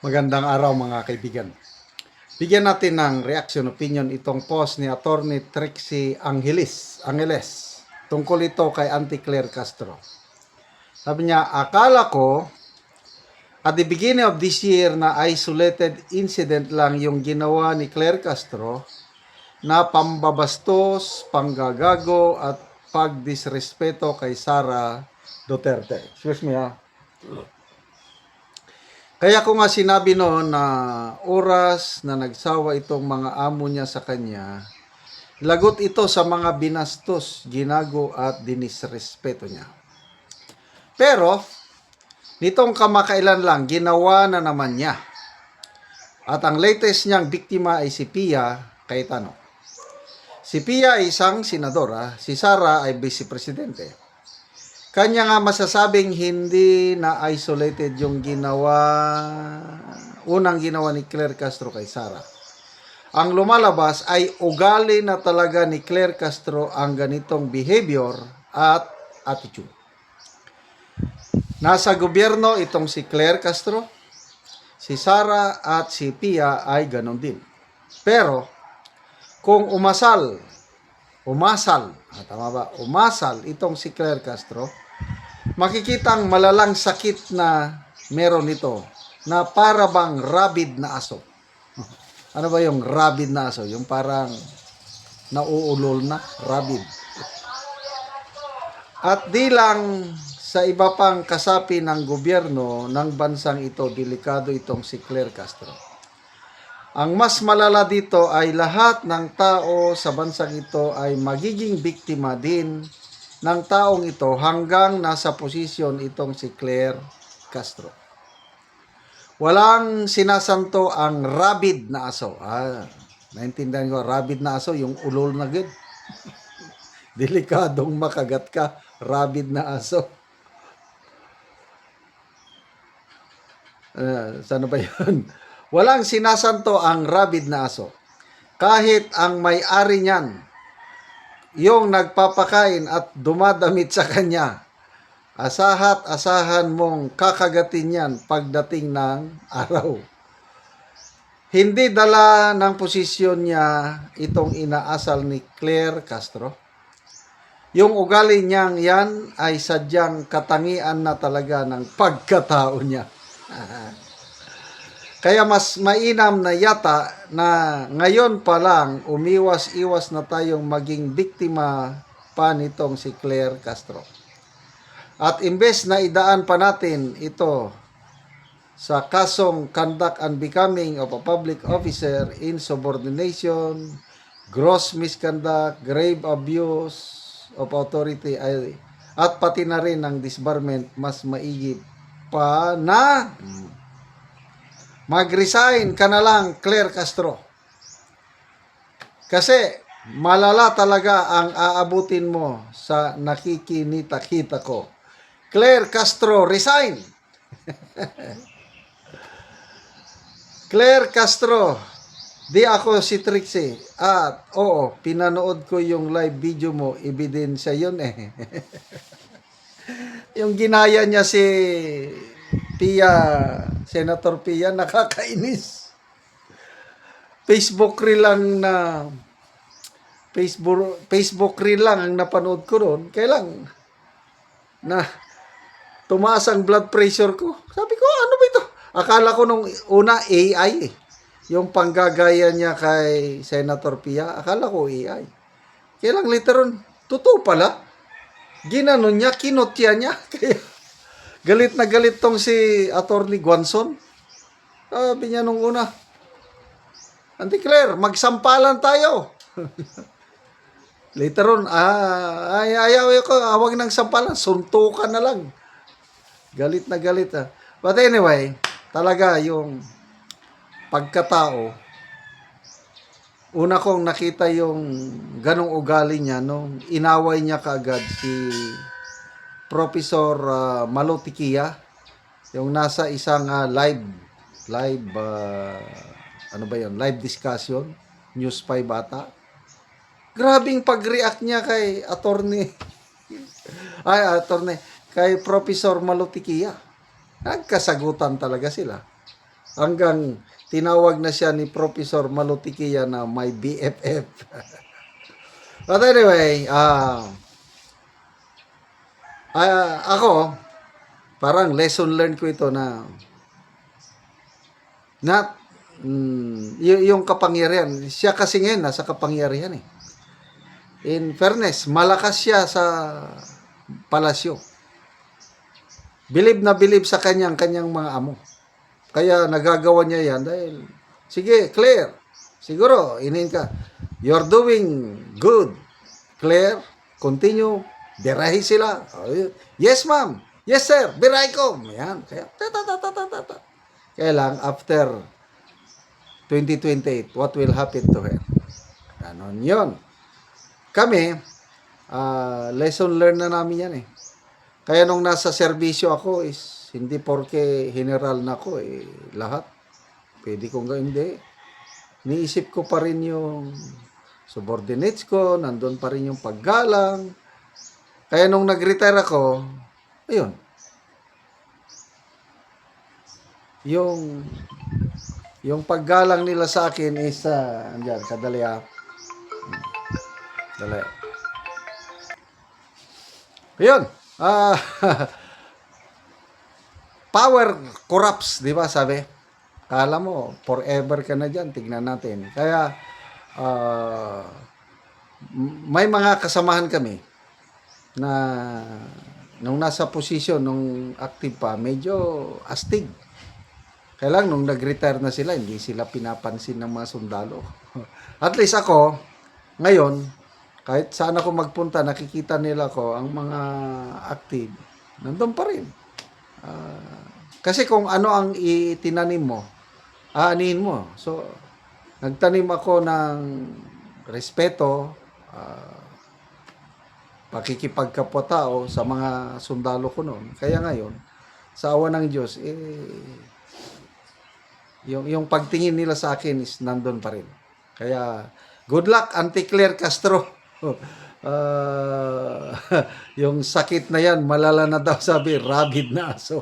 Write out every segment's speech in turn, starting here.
Magandang araw mga kaibigan. Bigyan natin ng reaction opinion itong post ni Attorney Trixie Angeles tungkol ito kay Auntie Claire Castro. Sabi niya, akala ko at the beginning of this year na isolated incident lang yung ginawa ni Claire Castro na pambabastos, panggagago at pagdisrespeto kay Sara Duterte. Excuse me ha. Kaya ko nga sinabi noon na oras na nagsawa itong mga amo niya sa kanya, lagot ito sa mga binastos, ginago at dinisrespeto niya. Pero, nitong kamakailan lang, ginawa na naman niya. At ang latest niyang biktima ay si Pia Cayetano. Si Pia ay isang senadora, si Sara ay vice presidente. Kanya nga masasabing hindi na isolated yung unang ginawa ni Claire Castro kay Sara. Ang lumalabas ay ugali na talaga ni Claire Castro ang ganitong behavior at attitude. Nasa gobyerno itong si Claire Castro, si Sara at si Pia ay ganon din. Pero kung umasal itong si Claire Castro, makikitang malalang sakit na meron nito na para bang rabid na aso. Ano ba yung rabid na aso? Yung parang nauulol na, rabid. At di lang sa iba pang kasapi ng gobyerno ng bansang ito, delikado itong si Claire Castro. Ang mas malala dito ay lahat ng tao sa bansang ito ay magiging biktima din ng taong ito hanggang nasa posisyon itong si Claire Castro. Walang sinasanto ang rabid na aso. Naintindihan ko, rabid na aso, yung ulol na good. Delikadong makagat ka, rabid na aso. Saan ba yun? Walang sinasanto ang rabid na aso. Kahit ang may-ari niyan, yung nagpapakain at dumadamit sa kanya, asahan mong kakagatin yan pagdating ng araw. Hindi dala ng posisyon niya itong inaasal ni Claire Castro. Yung ugali niyang yan ay sadyang katangian na talaga ng pagkatao niya. Kaya mas mainam na yata na ngayon pa lang umiwas-iwas na tayong maging biktima pa nitong si Claire Castro. At imbes na idaan pa natin ito sa kasong conduct and becoming of a public officer in subordination, gross misconduct, grave abuse of authority, at pati na rin ang disbarment, mas maigi pa na mag-resign ka na lang, Claire Castro. Kasi malala talaga ang aabutin mo sa nakikinita-kita ko. Claire Castro, resign! Claire Castro, di ako si Trixie. At oo, pinanood ko yung live video mo, ebidensya yun eh. Yung ginaya niya si Pia, Senator Pia, nakakainis. Facebook reel lang ang napanood ko ron. Kailang na tumaas ang blood pressure ko. Sabi ko, ano ba ito? Akala ko nung una AI eh. Yung panggagaya niya kay Senator Pia, akala ko AI. Kailang literon, totoo pala. Ginanon niya, kinotya niya. Kaya galit na galit tong si Attorney Guanzon. Sabi niya nung una, Auntie Claire, magsampalan tayo. Later on, ayaw ko, awag ng sampalan, suntukan na lang. Galit na galit. But anyway, talaga yung pagkatao, una kong nakita yung ganong ugali niya, nung inaway niya kaagad si Professor Malotikia, yung nasa isang live discussion, News 5 bata. Grabing pag-react niya kay kay Professor Malotikia. Nagkasagutan talaga sila. hanggang tinawag na siya ni Professor Malutikia na my BFF. But anyway, ako, parang lesson learned ko ito na yung kapangyarihan. Siya kasi ngayon nasa kapangyarihan eh. In fairness, malakas siya sa palasyo. Bilib na bilib sa kanyang mga amo. Kaya nagagawa niya yan dahil, sige, Claire, siguro, inin ka, you're doing good. Claire, continue, birahi sila. Yes, ma'am. Yes, sir. Birahi ko. Yan. Kaya, Kaya lang, after 2028, what will happen to her? Ganon yun. Kami, lesson learned na namin yan eh. Kaya nung nasa serbisyo ako is, hindi porke general na ako eh, lahat. Pwede kong gawin, hindi. Niisip ko pa rin yung subordinates ko, nandun pa rin yung paggalang. Kaya nung nag-retire ako, ayun. Yung paggalang nila sa akin is, andyan, kadali Dali. Ayun. Power corrupts, di ba sabi? Kala mo, forever ka na dyan. Tignan natin. Kaya, may mga kasamahan kami na nung nasa posisyon, nung active pa, medyo astig. Kaya lang, nung nag-retire na sila, hindi sila pinapansin ng mga sundalo. At least ako, ngayon, kahit saan ako magpunta, nakikita nila ko, ang mga active, nandun pa rin. Kasi kung ano ang itinanim mo, aanihin mo. So, nagtanim ako ng respeto, pakikipagkapwa-tao sa mga sundalo ko noon. Kaya ngayon, sa awa ng Diyos, yung pagtingin nila sa akin is nandun pa rin. Kaya, good luck, Auntie Claire Castro. Yung sakit na yan, malala na daw sabi, rabid na aso.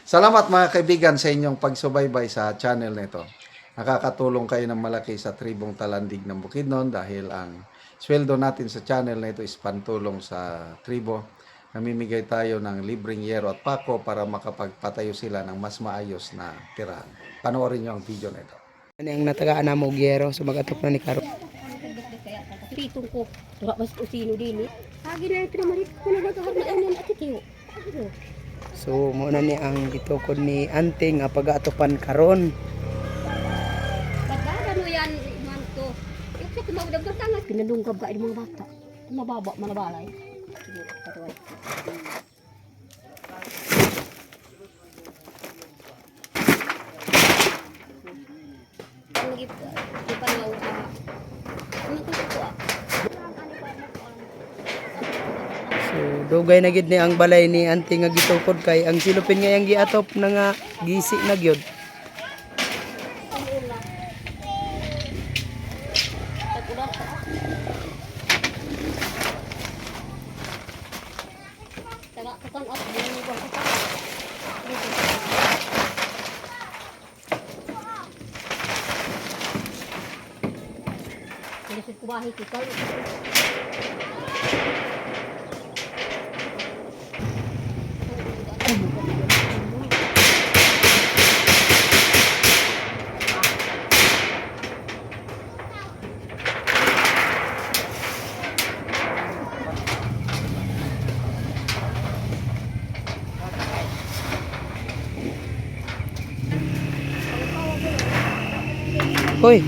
Salamat mga kaibigan sa inyong pagsubaybay sa channel na ito. Nakakatulong kayo ng malaki sa tribong Talandig ng Bukidnon dahil ang sweldo natin sa channel na ito is pantulong sa tribo. Namimigay tayo ng libreng yero at pako para makapagpatayo sila ng mas maayos na tirahan. Panoorin nyo ang video na ito. Ano yung natagaan na mo gyero so magatop na ni Karo. Pitong ko, wala mas usino din eh. Agi na yung pinamarit ko na nagahag na yan at itiyo. So muna ni ang gitukod ni Ante nga pag-atopan karon. Pagdada mo yan, man to. Yung sa tumawag ng tangas, pinalunggab ka yung mga bata. Mababa, manabalay. Siguro, katuway. Ang gipangaw sa... Ano ko ito ah? So dugay na gid ni ang balay ni Ante nga gitukod kay ang silupin nga yang giatop na nga gisi na gyud. Nasib ko bahay kita. Hoy.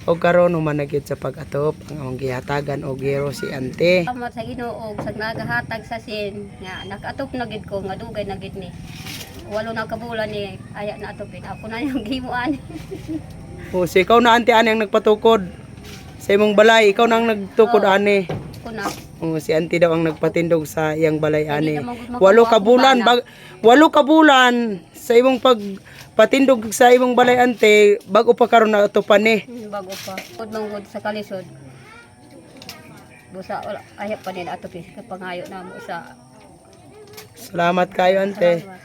O karon human na gyud sa pag-atop ang among gihatagan og gyero si Ante. Amat sa Ginoo sa nagahatag sa sin nga nakatop na gid ko nga dugay na gid ni. Walo na kabulan ni aya na atopin. Ako na yung gimuan. O si ikaw na Ante ani ang nagpatukod sa imong balay, ikaw na ang nagtukod ani. Ako na. O si Ante daw ang nagpatindog sa iyang balay ani. naman gud 8 ka bulan 8 ka bulan sa imong patindog sa imong balay ante bago pa karon na atupan ni. Bago pa. Pud mangod sa kalisod. Busa wala ayap pa nila atop kapangayo na mo sa Salamat kayo ante. salamat.